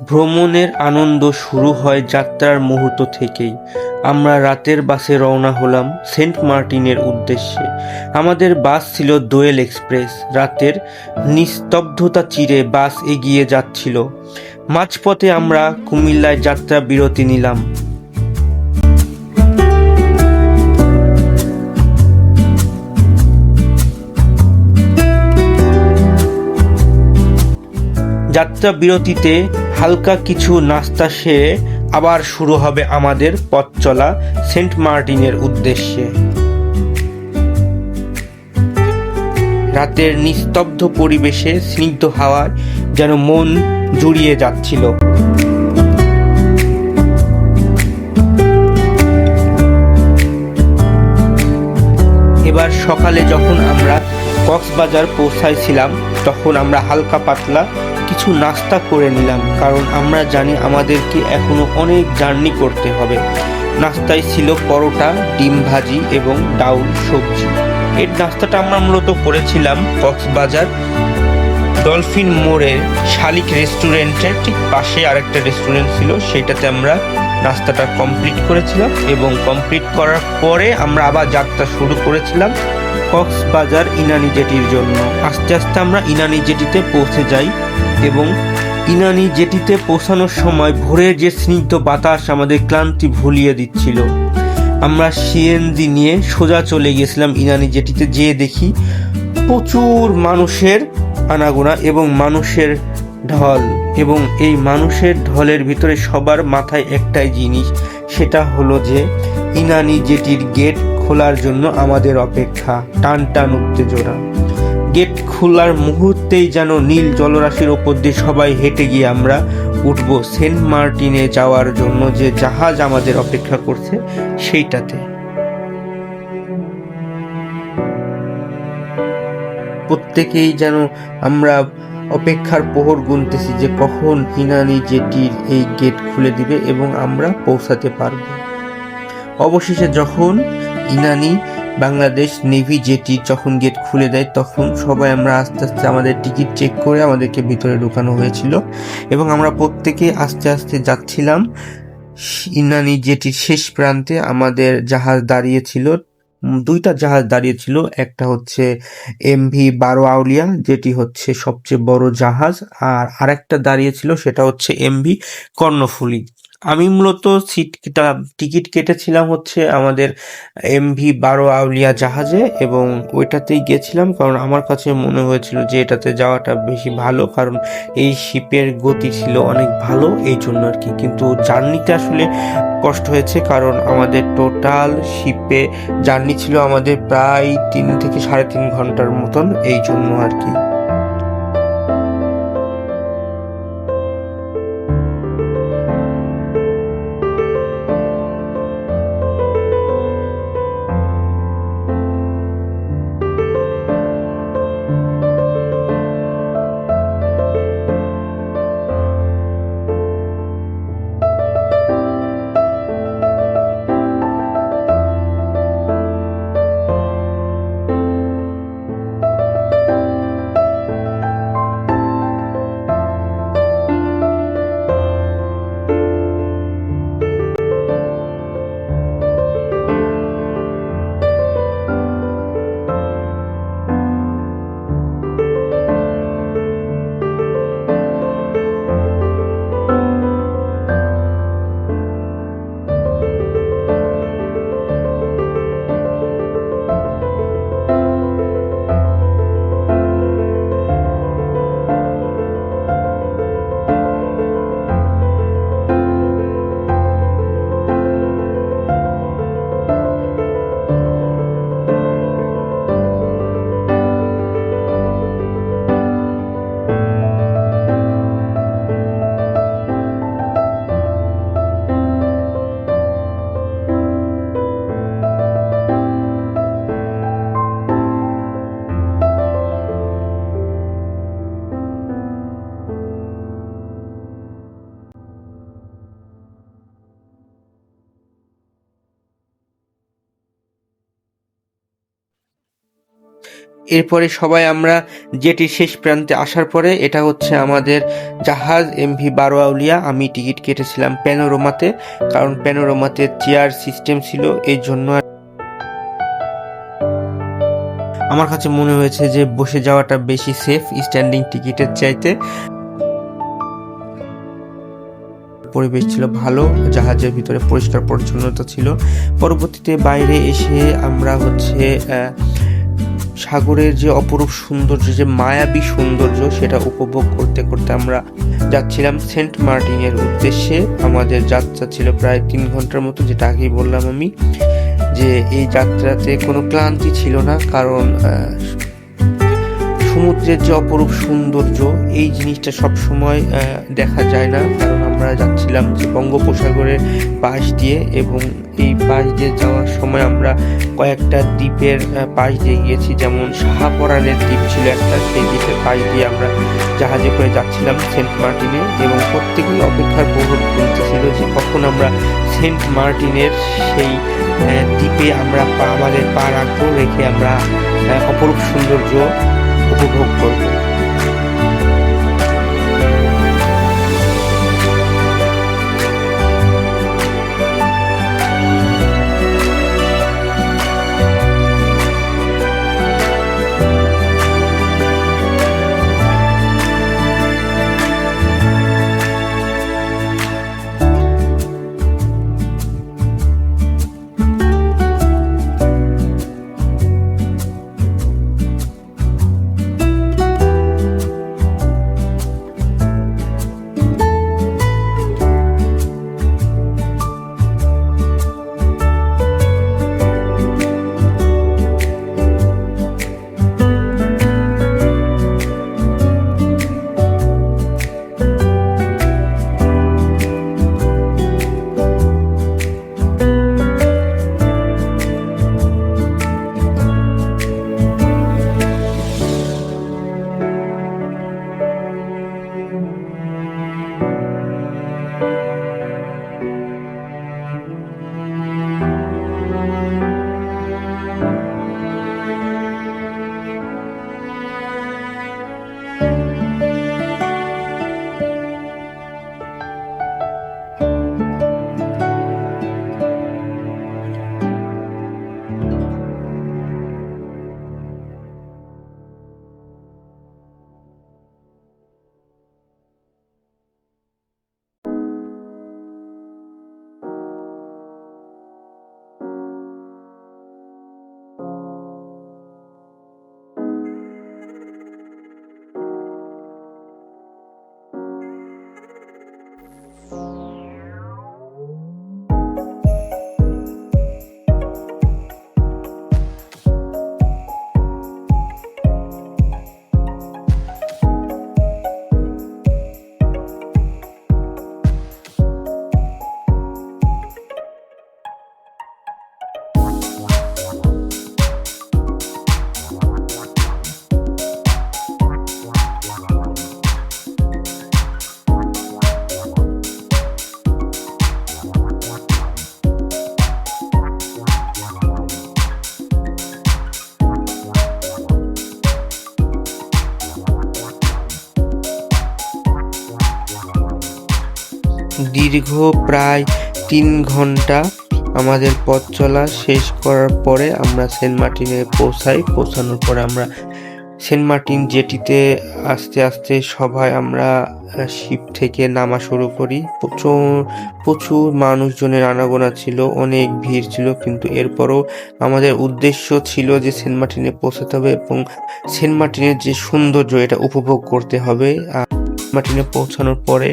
ভ্রমণের আনন্দ শুরু হয় যাত্রার মুহূর্ত থেকেই। আমরা রাতের বাসে রওনা হলাম সেন্ট মার্টিনের উদ্দেশ্যে। আমাদের বাস ছিল দোয়েল এক্সপ্রেস। রাতের নিস্তব্ধতা চিরে বাস এগিয়ে যাচ্ছিল। মাঝপথে আমরা কুমিল্লায় যাত্রা বিরতি নিলাম। যাত্রা বিরতিতে হালকা কিছু নাস্তা সেরে আবার শুরু হবে আমাদের পথ চলা সেন্ট মার্টিনের উদ্দেশ্যে। রাতের নিস্তব্ধ পরিবেশে স্নিগ্ধ হাওয়ায় যেন মন জুড়িয়ে যাচ্ছিল। এবার সকালে যখন আমরা কক্সবাজার পৌঁছাইছিলাম তখন আমরা হালকা পাতলা কিছু নাস্তা করে নিলাম, কারণ আমরা জানি আমাদেরকে এখনো অনেক জার্নি করতে হবে। নাস্তায় ছিল পরোটা, ডিম ভাজি এবং ডাউল সবজি। এর নাস্তাটা আমরা মূলত করেছিলাম কক্সবাজার ডলফিন মোড়ের শালিক রেস্টুরেন্টের ঠিক পাশে আরেকটা রেস্টুরেন্ট ছিল, সেটাতে আমরা নাস্তাটা কমপ্লিট করেছিলাম এবং কমপ্লিট করার পরে আমরা আবার যাত্রা শুরু করেছিলাম কক্সবাজার ইনানি জেটির জন্য। আস্তে আস্তে আমরা ইনানি জেটিতে পৌঁছে যাই এবং ইনানি জেটিতে পৌঁছানোর সময় ভোরের যে স্নিগ্ধ বাতাস আমাদের ক্লান্তি ভুলিয়ে দিচ্ছিল। আমরা সিএনজি নিয়ে সোজা চলে গিয়েছিলাম ইনানি জেটিতে। যেয়ে দেখি প্রচুর মানুষের আনাগোনা এবং মানুষের ঢল, এবং এই মানুষের ঢলের ভিতরে সবার মাথায় একটাই জিনিস, সেটা হলো যে ইনানি জেটির গেট খোলার জন্য আমাদের অপেক্ষা। টান টান উত্তেজনা। গেট খোলার মুহূর্তেই যেন নীল জলরাশির ওপর দিয়ে সবাই হেঁটে গিয়ে আমরা উঠব সেন্ট মার্টিনে যাওয়ার জন্য যে জাহাজ আমাদের অপেক্ষা করছে সেইটাতে। প্রত্যেকেই যেন আমরা অপেক্ষার প্রহর গুনতেছি যে কখন ইনানি জেটির এই গেট খুলে দিবে এবং আমরা পৌঁছাতে পারব। অবশেষে যখন ইনানি বাংলাদেশ নেভি জেটি যখন গেট খুলে দেয় তখন সবাই আমরা আস্তে আস্তে আমাদের টিকিট চেক করে আমাদেরকে ভিতরে ঢোকানো হয়েছিল এবং আমরা প্রত্যেকে আস্তে আস্তে যাচ্ছিলাম। ইনানি জেটির শেষ প্রান্তে আমাদের জাহাজ দাঁড়িয়েছিল, দুইটা জাহাজ দাঁড়িয়েছিল। একটা হচ্ছে এমভি 12 আউলিয়া, যেটি হচ্ছে সবচেয়ে বড় জাহাজ, আর আরেকটা দাঁড়িয়েছিল সেটা হচ্ছে এমভি কর্ণফুলী। আমি মূলত টিকিট কেটেছিলাম হচ্ছে আমাদের এমভি 12 আউলিয়া জাহাজে এবং ওইটাতেই গেছিলাম, কারণ আমার কাছে মনে হয়েছিল যে এটাতে যাওয়াটা বেশি ভালো, কারণ এই শিপের গতি ছিল অনেক ভালো, এই জন্য আর কি। কিন্তু জার্নিতে আসলে কষ্ট হয়েছে, কারণ আমাদের টোটাল শিপে জার্নি ছিল আমাদের প্রায় 3 থেকে 3.5 ঘন্টার মতন, এই জন্য আর কি। এরপরে সবাই আমরা জেটির শেষ প্রান্তে আসার পরে এটা হচ্ছে আমাদের জাহাজ এমভি বারোয়াউলিয়া। আমি টিকিট কেটেছিলাম প্যানোরামাতে, কারণ প্যানোরামাতে চেয়ার সিস্টেম ছিল, এই জন্য আমার কাছে মনে হয়েছে যে বসে যাওয়াটা বেশি সেফ স্ট্যান্ডিং টিকিটের চাইতে। পরিবেশ ছিল ভালো, জাহাজের ভিতরে পরিষ্কার পরিচ্ছন্নতা ছিল। পরবর্তীতে বাইরে এসে আমরা হচ্ছে সাগরের যে অপরূপ সৌন্দর্য, যে মায়াবী সৌন্দর্য, সেটা উপভোগ করতে করতে আমরা যাচ্ছিলাম সেন্ট মার্টিনের উদ্দেশ্যে। আমাদের যাত্রা ছিল প্রায় 3 ঘন্টার মতো, যেটা আগেই বললাম আমি, যে এই যাত্রাতে কোনো ক্লান্তি ছিল না, কারণ সমুদ্রের যে অপরূপ সৌন্দর্য, এই জিনিসটা সবসময় দেখা যায় না। কারণ আমরা যাচ্ছিলাম যে বঙ্গোপসাগরের পাশ দিয়ে, এবং এই পাশ দিয়ে যাওয়ার সময় আমরা কয়েকটা দ্বীপের পাশ দিয়ে গিয়েছি, যেমন শাহপরানের দ্বীপ ছিল একটা, সেই দ্বীপের পাশ দিয়ে আমরা জাহাজে করে যাচ্ছিলাম সেন্ট মার্টিনে। এবং প্রত্যেকেই অপেক্ষার প্রহর গুনতেছিল যে কখন আমরা সেন্ট মার্টিনের সেই দ্বীপে আমরা আমাদের পা রাখবো, রেখে আমরা অপরূপ সৌন্দর্য উপভোগ করব। দীর্ঘ প্রায় 3 ঘন্টা আমাদের পথ চলা শেষ করার পরে আমরা সেন্ট মার্টিনে পৌঁছাই। পৌঁছানোর পরে আমরা সেন্ট মার্টিন জেটিতে আস্তে আস্তে সবাই আমরা শিপ থেকে নামা শুরু করি। প্রচুর মানুষজনের আনাগোনা ছিল, অনেক ভিড় ছিল, কিন্তু এরপরও আমাদের উদ্দেশ্য ছিল যে সেন্ট মার্টিনে পৌঁছাতে হবে এবং সেন্ট মার্টিনের যে সৌন্দর্য, এটা উপভোগ করতে হবে। আর মার্টিনে পৌঁছানোর পরে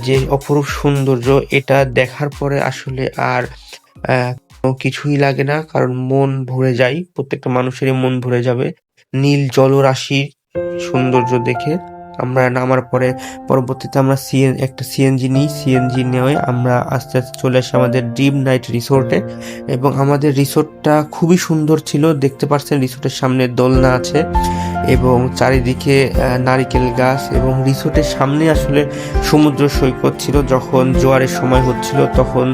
যে অপরূপ সৌন্দর্য, এটা দেখার পরে আসলে আর কিছুই লাগে না, কারণ মন ভরে যায়, প্রত্যেকটা মানুষেরই মন ভরে যাবে নীল জলরাশির সৌন্দর্য দেখে। আমরা নামার পরে পরবর্তীতে আমরা একটা সিএনজি নিই। সিএনজি নিয়ে আমরা আস্তে আস্তে চলে আসি আমাদের ড্রিম নাইট রিসোর্টে, এবং আমাদের রিসোর্টটা খুবই সুন্দর ছিল। দেখতে পাচ্ছেন রিসোর্টের সামনে দোলনা আছে, এবং চারিদিকে নারিকেল গাছ, এবং রিসোর্টের সামনে আসলে সমুদ্র সৈকত ছিল। যখন জোয়ারের সময় হচ্ছিল তখন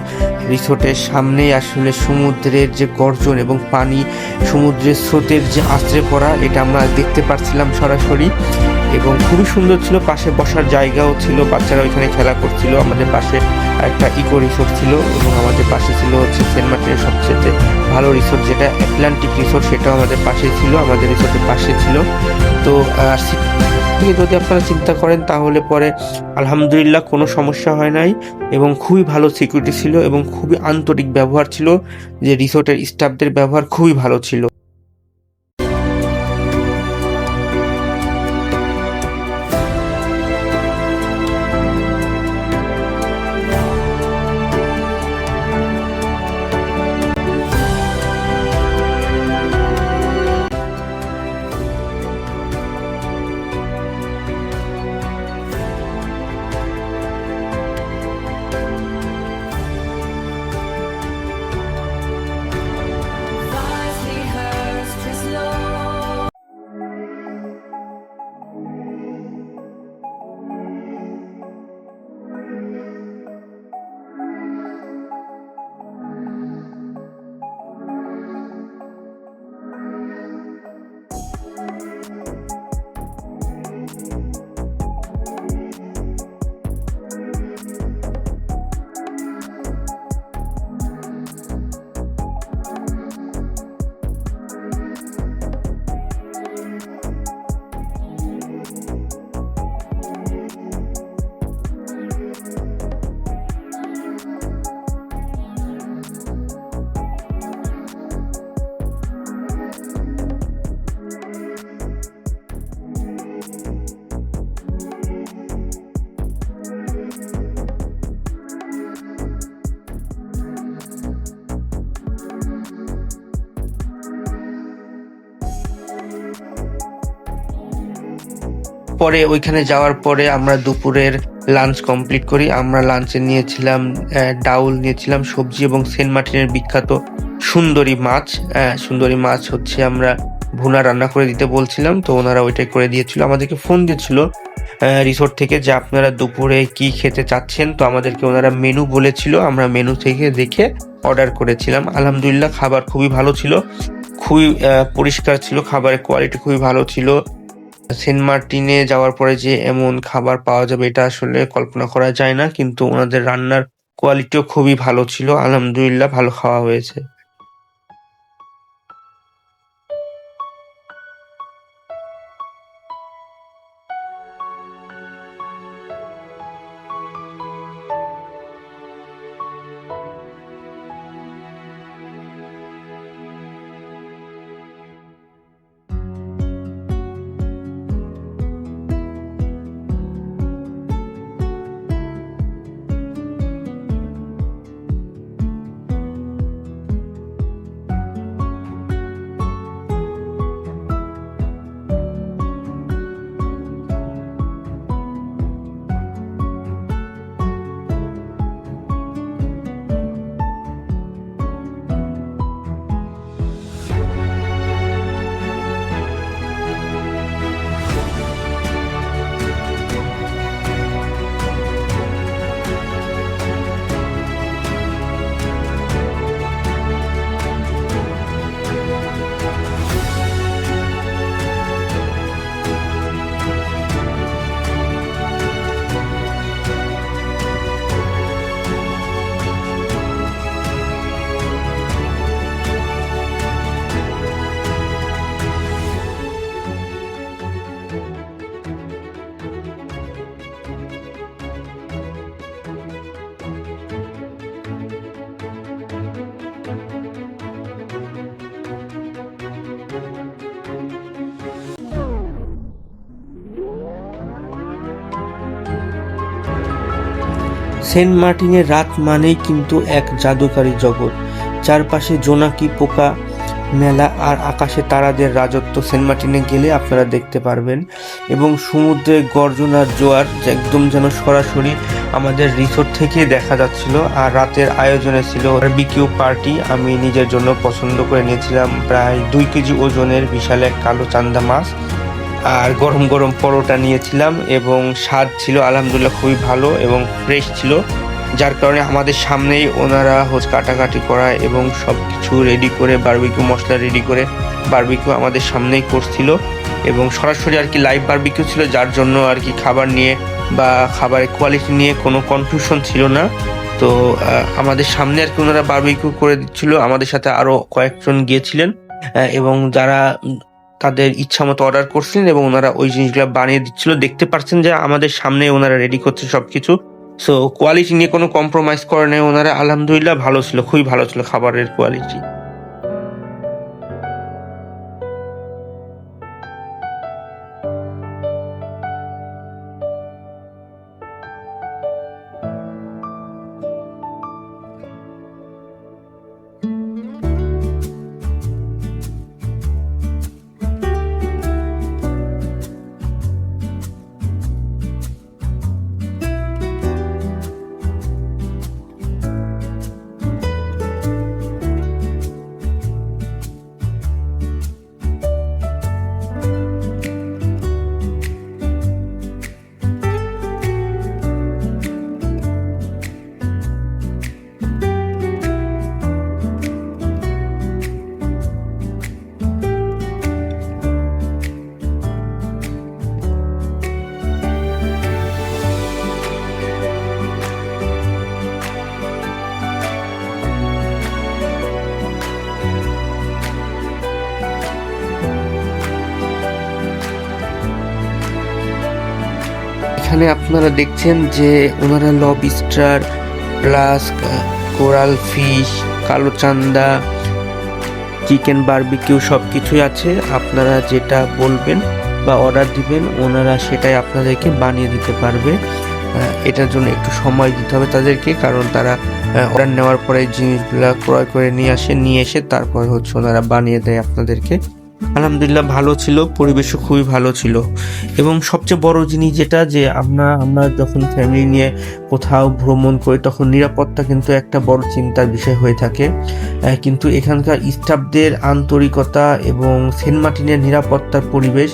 রিসোর্টের সামনেই আসলে সমুদ্রের যে গর্জন এবং পানি, সমুদ্রের স্রোতের যে আছড়ে পড়া, এটা আমরা দেখতে পাচ্ছিলাম সরাসরি, এবং খুবই সুন্দর ছিল। পাশে বসার জায়গাও ছিল, বাচ্চারা ওইখানে খেলা করছিল। আমাদের পাশে একটা ইকো রিসোর্ট ছিল, এবং আমাদের পাশে ছিল হচ্ছে সেন্ট মার্টিনের সবচেয়ে ভালো রিসোর্ট যেটা অ্যাটলান্টিক রিসোর্ট, সেটাও আমাদের পাশেই ছিল, আমাদের রিসোর্টের পাশে ছিল। তো যদি আপনারা চিন্তা করেন তাহলে পরে আলহামদুলিল্লাহ কোনো সমস্যা হয় নাই, এবং খুবই ভালো সিকিউরিটি ছিল, এবং খুবই আন্তরিক ব্যবহার ছিল, যে রিসোর্টের স্টাফদের ব্যবহার খুবই ভালো ছিল। পরে ওইখানে যাওয়ার পরে আমরা দুপুরের লাঞ্চ কমপ্লিট করি। আমরা লাঞ্চে নিয়েছিলাম ডাউল, নিয়েছিলাম সবজি, এবং সেন্ট মার্টিনের বিখ্যাত সুন্দরী মাছ। সুন্দরী মাছ হচ্ছে আমরা ভুনা রান্না করে দিতে বলছিলাম, তো ওনারা ওইটাই করে দিয়েছিল। আমাদেরকে ফোন দিয়েছিল রিসোর্ট থেকে যে আপনারা দুপুরে কি খেতে চাচ্ছেন, তো আমাদেরকে ওনারা মেনু বলেছিল, আমরা মেনু থেকে দেখে অর্ডার করেছিলাম। আলহামদুলিল্লাহ খাবার খুবই ভালো ছিল, খুবই পরিষ্কার ছিল, খাবারের কোয়ালিটি খুবই ভালো ছিল। সেন্ট মার্টিনে যাওয়ার পরে যে এমন খাবার পাওয়া যাবে এটা আসলে কল্পনা করা যায় না, কিন্তু ওনাদের রান্নার কোয়ালিটিও খুবই ভালো ছিল। আলহামদুলিল্লাহ ভালো খাওয়া হয়েছে। সেন্ট মার্টিনের রাত মানেই কিন্তু এক জাদুকারী জগৎ। চারপাশে জোনাকি পোকা মেলা আর আকাশে তারাদের রাজত্ব সেন্ট মার্টিনে গেলে আপনারা দেখতে পারবেন। এবং সমুদ্রের গর্জন আর জোয়ার একদম যেন সরাসরি আমাদের রিসোর্ট থেকে দেখা যাচ্ছিল। আর রাতের আয়োজনে ছিল বারবিকিউ পার্টি। আমি নিজের জন্য পছন্দ করে নিয়েছিলাম প্রায় 2 কেজি ওজনের বিশাল এক কালো চান্দা মাছ, আর গরম গরম পরোটা নিয়েছিলাম এবং স্বাদ ছিল আলহামদুলিল্লাহ খুবই ভালো এবং ফ্রেশ ছিল, যার কারণে আমাদের সামনেই ওনারা কাটাকাটি করা এবং সব কিছু রেডি করে বারবিকিউ মশলা রেডি করে বারবিকিউ আমাদের সামনেই করছিল এবং সরাসরি আর কি লাইভ বারবিকিউ ছিল, যার জন্য আর কি খাবার নিয়ে বা খাবারের কোয়ালিটি নিয়ে কোনো কনফিউশন ছিল না। তো আমাদের সামনে আর কি ওনারা বারবিকিউ করে দিচ্ছিল, আমাদের সাথে আরো কয়েকজন গিয়েছিলেন এবং যারা তাদের ইচ্ছা মতো অর্ডার করছিলেন এবং ওনারা ওই জিনিসগুলো বানিয়ে দিচ্ছিল। দেখতে পাচ্ছেন যে আমাদের সামনে ওনারা রেডি করছে সবকিছু। সো কোয়ালিটি নিয়ে কোনো কম্প্রোমাইজ করে নেই ওনারা, আলহামদুলিল্লাহ ভালো ছিল, খুবই ভালো ছিল খাবারের কোয়ালিটি। এখানে আপনারা দেখছেন যে ওনারা লবস্টার প্লাস কোরাল ফিশ, কালো চান্দা, চিকেন বারবিকিউ সব কিছুই আছে। আপনারা যেটা বলবেন বা অর্ডার দিবেন ওনারা সেটাই আপনাদেরকে বানিয়ে দিতে পারবে। এটার জন্য একটু সময় দিতে হবে তাদেরকে, কারণ তারা অর্ডার নেওয়ার পরে জিনিসগুলা ক্রয় করে নিয়ে এসে তারপর ওনারা বানিয়ে দেয় আপনাদেরকে। আলহামদুলিল্লাহ ভালো ছিল, পরিবেশও খুবই ভালো ছিল এবং সবচেয়ে বড় জিনিস যেটা যে আমরা যখন ফ্যামিলি নিয়ে কোথাও ভ্রমণ করি তখন নিরাপত্তা কিন্তু একটা বড় চিন্তার বিষয় হয়ে থাকে, কিন্তু এখানকার স্টাফদের আন্তরিকতা এবং সেন্ট মার্টিনের নিরাপত্তার পরিবেশ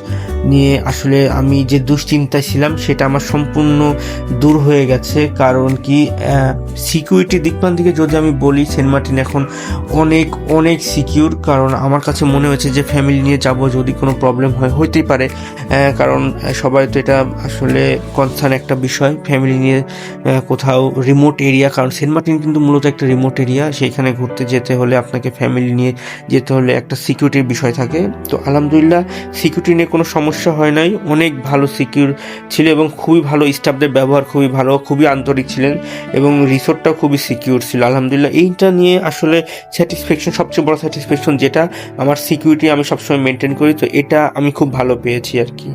নিয়ে আসলে আমি যে দুশ্চিন্তায় ছিলাম সেটা আমার সম্পূর্ণ দূর হয়ে গেছে। কারণ কি সিকিউরিটি দিকমান থেকে যদি আমি বলি সেন্ট মার্টিন এখন অনেক অনেক সিকিউর, কারণ আমার কাছে মনে হয়েছে যে ফ্যামিলি নিয়ে যাব যদি কোনো প্রবলেম হইতেই পারে, কারণ সবাই তো এটা আসলে কনসার্ন একটা বিষয় ফ্যামিলি নিয়ে কোথাও রিমোট এরিয়া, কারণ সেন্ট মার্টিন কিন্তু মূলত একটা রিমোট এরিয়া, সেইখানে ঘুরতে যেতে হলে আপনাকে ফ্যামিলি নিয়ে যেতে হলে একটা সিকিউরিটির বিষয় থাকে। তো আলহামদুলিল্লাহ সিকিউরিটি নিয়ে কোনো সমস্যা হয় নাই, অনেক ভালো সিকিউর ছিল এবং খুবই ভালো, স্টাফদের ব্যবহার খুবই ভালো, খুবই আন্তরিক ছিলেন এবং রিসোর্টটাও খুবই সিকিউর ছিল। আলহামদুলিল্লাহ এইটা নিয়ে আসলে স্যাটিসফ্যাকশন, সবচেয়ে বড় স্যাটিসফ্যাকশন যেটা আমার সিকিউরিটি আমি সবসময় মেনটেন করি, তো এটা আমি খুব ভালো পেয়েছি আর কি।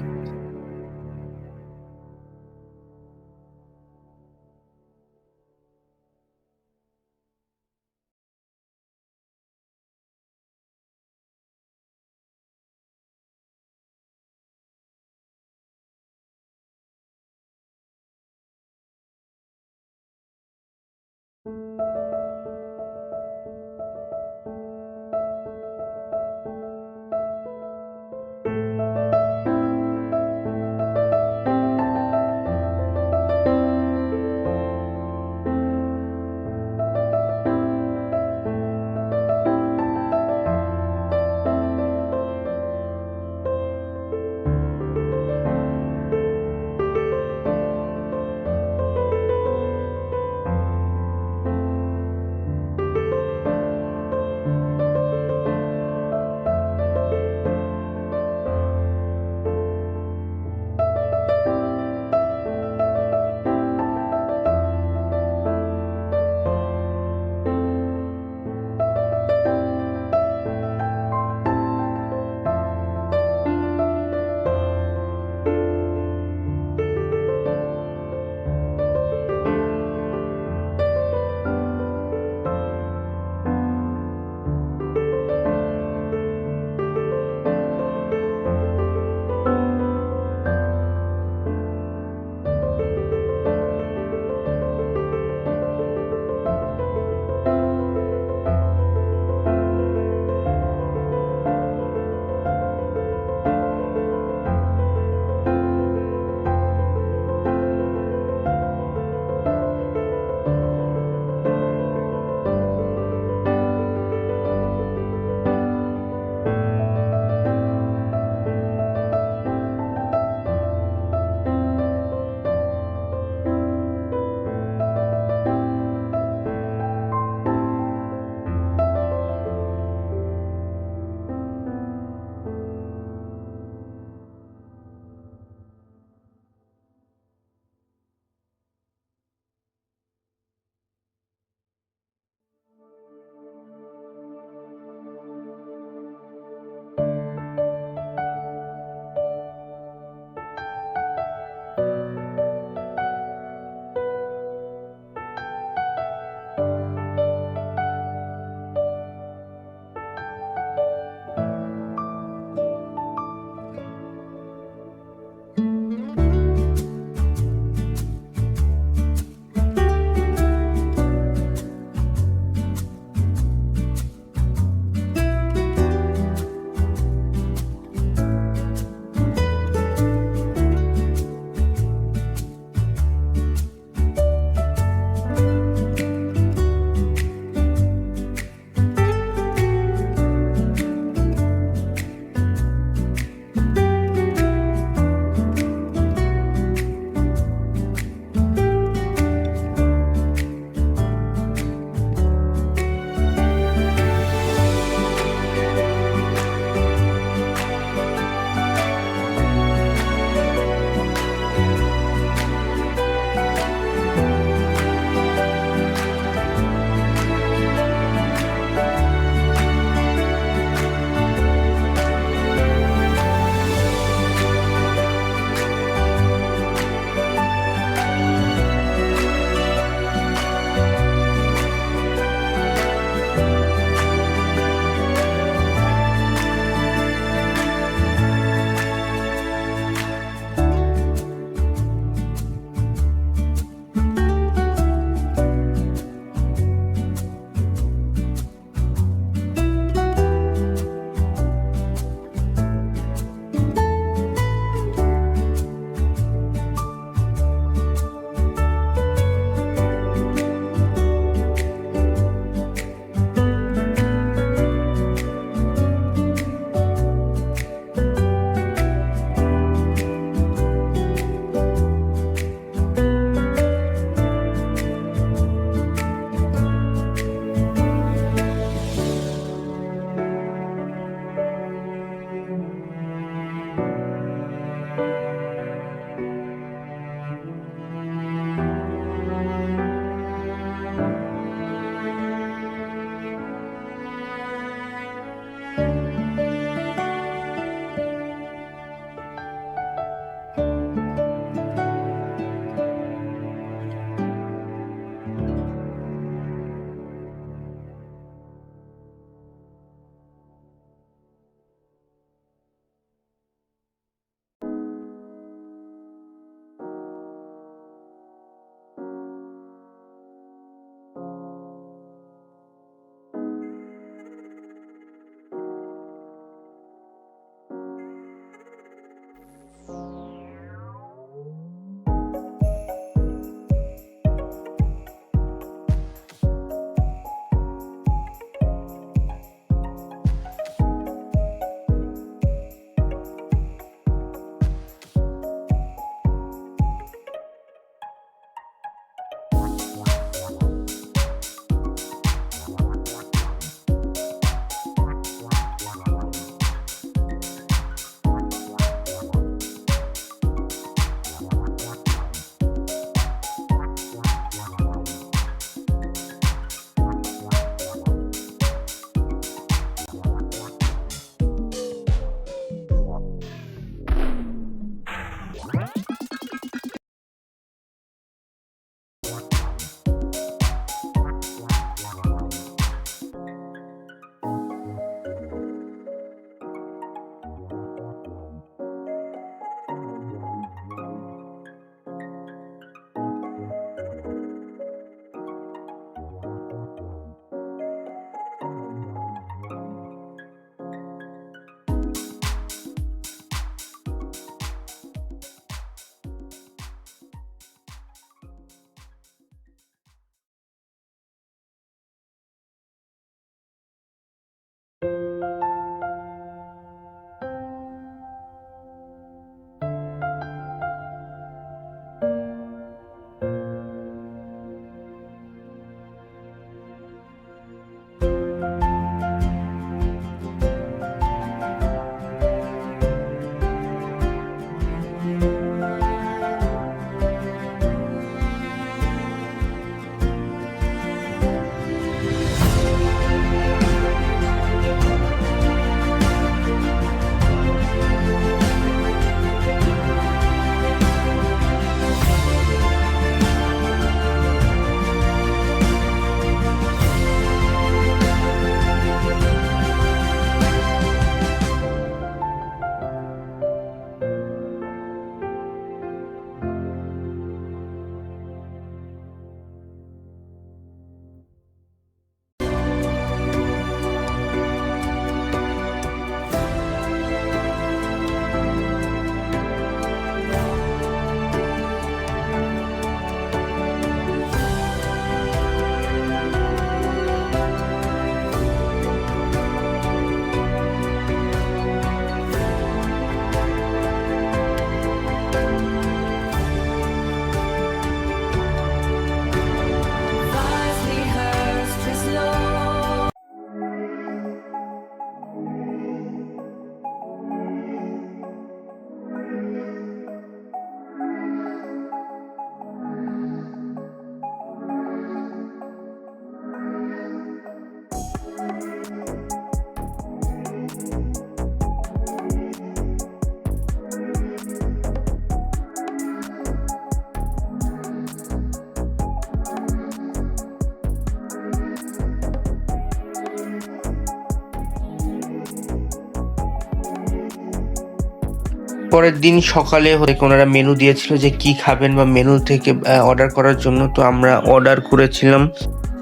পরের দিন সকালে ওনারা মেনু দিয়েছিল যে কি খাবেন বা মেনু থেকে অর্ডার করার জন্য। তো আমরা অর্ডার করেছিলাম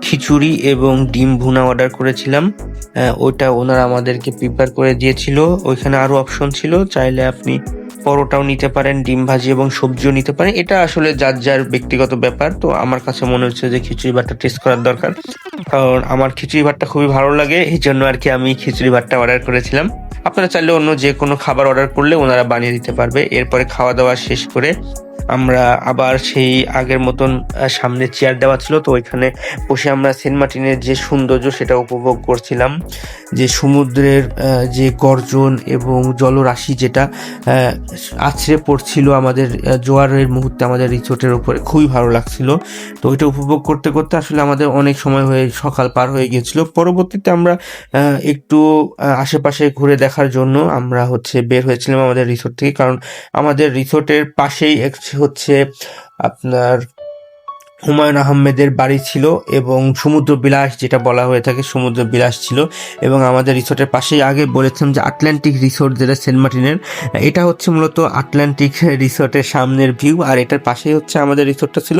খিচুড়ি এবং ডিম ভুনা অর্ডার করেছিলাম। ওইটা ওনারা আমাদেরকে প্রিপেয়ার করে দিয়েছিল। ওইখানে আরো অপশন ছিল, চাইলে আপনি পরোটাও নিতে পারেন, ডিম ভাজি এবং সবজিও নিতে পারেন। এটা আসলে যার যার ব্যক্তিগত ব্যাপার। তো আমার কাছে মনে হচ্ছে যে খিচুড়ি ভাতটা টেস্ট করার দরকার, কারণ আমার খিচুড়ি ভাতটা খুবই ভালো লাগে, এই জন্য আর কি আমি খিচুড়ি ভাতটা অর্ডার করেছিলাম। আপনারা চাইলে অন্য যে কোনো খাবার অর্ডার করলে ওনারা বানিয়ে দিতে পারবে। এরপরে খাওয়া দাওয়া শেষ করে আমরা আবার সেই আগের মতন সামনে চেয়ার দেওয়া ছিল, তো ওইখানে বসে আমরা সেন্ট মার্টিনের যে সৌন্দর্য সেটা উপভোগ করছিলাম। যে সমুদ্রের যে গর্জন এবং জলরাশি যেটা আছড়ে পড়ছিল আমাদের জোয়ারের মুহূর্তে আমাদের রিসোর্টের উপরে, খুবই ভালো লাগছিল। তো ওইটা উপভোগ করতে করতে আসলে আমাদের অনেক সময় সকাল পার হয়ে গিয়েছিল। পরবর্তীতে আমরা একটু আশেপাশে ঘুরে দেখার জন্য আমরা বের হয়েছিলাম আমাদের রিসোর্ট থেকে, কারণ আমাদের রিসোর্টের পাশেই হচ্ছে আপনার হুমায়ুন আহমেদের বাড়ি ছিল এবং সমুদ্র বিলাস যেটা বলা হয়ে থাকে সমুদ্র বিলাস ছিল। এবং আমাদের রিসোর্টের পাশেই আগে বলেছিলাম যে আটলান্টিক রিসোর্ট যেটা সেন্ট মার্টিনের, এটা মূলত আটলান্টিক রিসোর্টের সামনের ভিউ। আর এটার পাশেই আমাদের রিসোর্টটা ছিল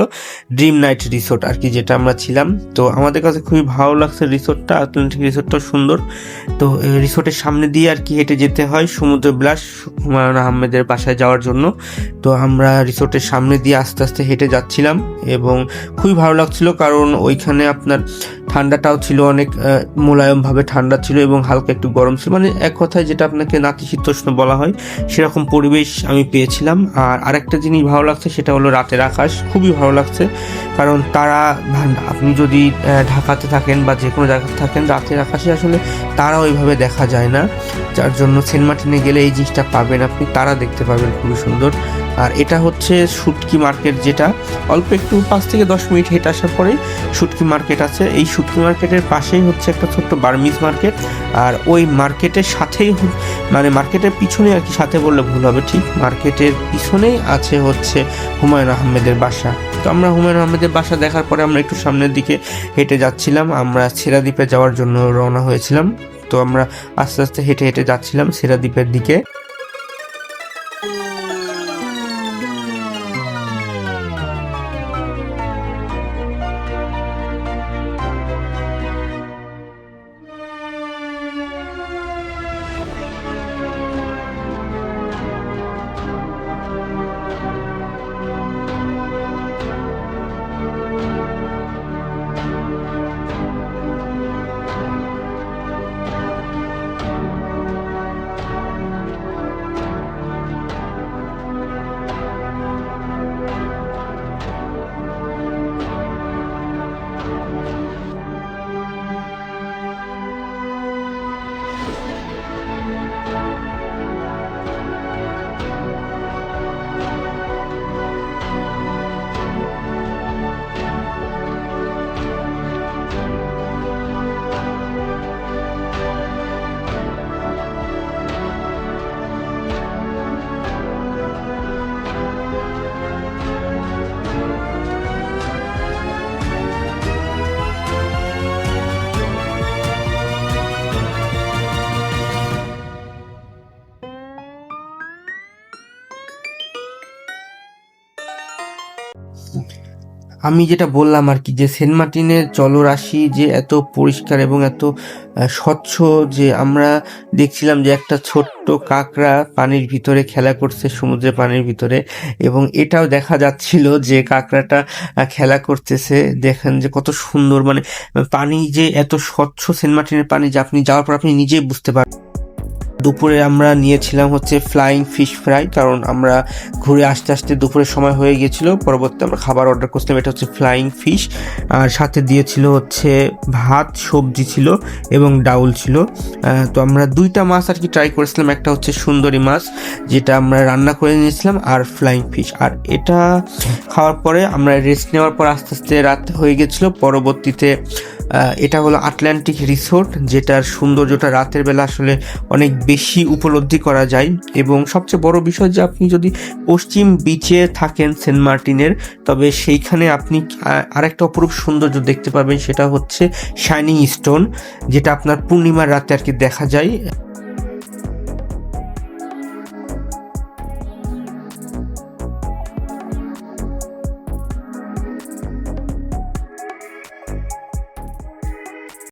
ড্রিম নাইট রিসোর্ট আর কি, যেটা আমরা ছিলাম। তো আমাদের কাছে খুবই ভালো লাগছে রিসোর্টটা, আটলান্টিক রিসোর্টটাও সুন্দর। তো রিসোর্টের সামনে দিয়ে আর কি হেঁটে যেতে হয় সমুদ্র বিলাস হুমায়ুন আহমেদের বাসায় যাওয়ার জন্য। তো আমরা রিসোর্টের সামনে দিয়ে আস্তে আস্তে হেঁটে যাচ্ছিলাম এবং খুবই ভালো লাগছিল, কারণ ওইখানে আপনার ঠান্ডাটাও ছিল, অনেক মোলায়েমভাবে ঠান্ডা ছিল এবং হালকা একটু গরম ছিল, মানে এক কথায় যেটা আপনাকে নাতিশীতোষ্ণ বলা হয় সেরকম পরিবেশ আমি পেয়েছিলাম। আর আরেকটা জিনিস ভালো লাগছে সেটা হলো রাতের আকাশ, খুবই ভালো লাগছে। কারণ তারা, আপনি যদি ঢাকাতে থাকেন বা যে কোনো জায়গাতে থাকেন, রাতের আকাশে আসলে তারা ওইভাবে দেখা যায় না, যার জন্য সেন্ট মার্টিনে গেলে এই জিনিসটা পাবেন, আপনি তারা দেখতে পাবেন, খুবই সুন্দর। আর এটা শুটকি মার্কেট, যেটা অল্প একটু 5 থেকে 10 মিনিট হেঁটে আসার পরেই শুটকি মার্কেট আছে। এই শুটকি মার্কেটের পাশেই একটা ছোট্ট বার্মিজ মার্কেট। আর ওই মার্কেটের সাথেই, মানে মার্কেটের পিছনে আর কি, সাথে বললে ভুল হবে, ঠিক মার্কেটের পিছনেই আছে হুমায়ুন আহমেদের বাসা। তো আমরা হুমায়ুন আহমেদের বাসা দেখার পরে আমরা একটু সামনের দিকে হেঁটে যাচ্ছিলাম, আমরা সেরা দ্বীপে যাওয়ার জন্য রওনা হয়েছিলাম। তো আমরা আস্তে আস্তে হেঁটে হেঁটে যাচ্ছিলাম সেরা দ্বীপের দিকে। আমি যেটা বললাম আর কি, যে সেন্ট মার্টিনের জলরাশি যে এত পরিষ্কার এবং এত স্বচ্ছ, যে আমরা দেখছিলাম যে একটা ছোট্ট কাঁকড়া পানির ভিতরে খেলা করছে, সমুদ্রের পানির ভিতরে, এবং এটাও দেখা যাচ্ছিল যে কাঁকড়াটা খেলা করতেছে। দেখেন যে কত সুন্দর, মানে পানি যে এত স্বচ্ছ সেন্ট মার্টিনের পানি, যে আপনি যাওয়ার পর আপনি নিজেই বুঝতে পারবেন। দুপুরে আমরা নিয়েছিলাম ফ্লাইং ফিশ ফ্রাই, কারণ আমরা ঘুরে আসতে আসতে দুপুরের সময় হয়ে গিয়েছিল। পরবর্তী আমরা খাবার অর্ডার করছিলাম, এটা ফ্লাইং ফিশ, আর সাথে দিয়েছিল ভাত, সবজি ছিল এবং ডাউল ছিল। তো আমরা 2টা মাছ আর কি ট্রাই করেছিলাম, একটা সুন্দরী মাছ যেটা আমরা রান্না করে নিয়েছিলাম, আর ফ্লাইং ফিশ। আর এটা খাওয়ার পরে আমরা রেস্ট নেওয়ার পর আস্তে আস্তে রাত হয়ে গেছিল। পরবর্তীতে এটা হলো আটলান্টিক রিসোর্ট, যেটার সৌন্দর্যটা রাতের বেলা আসলে অনেক বেশি উপলব্ধি করা যায়। এবং সবচেয়ে বড় বিষয় যে আপনি যদি পশ্চিম বিচে থাকেন সেন্ট মার্টিনের, তবে সেইখানে আপনি আরেকটা অপরূপ সৌন্দর্য দেখতে পাবেন, সেটা শাইনিং স্টোন, যেটা আপনার পূর্ণিমার রাতে আর কি দেখা যায়।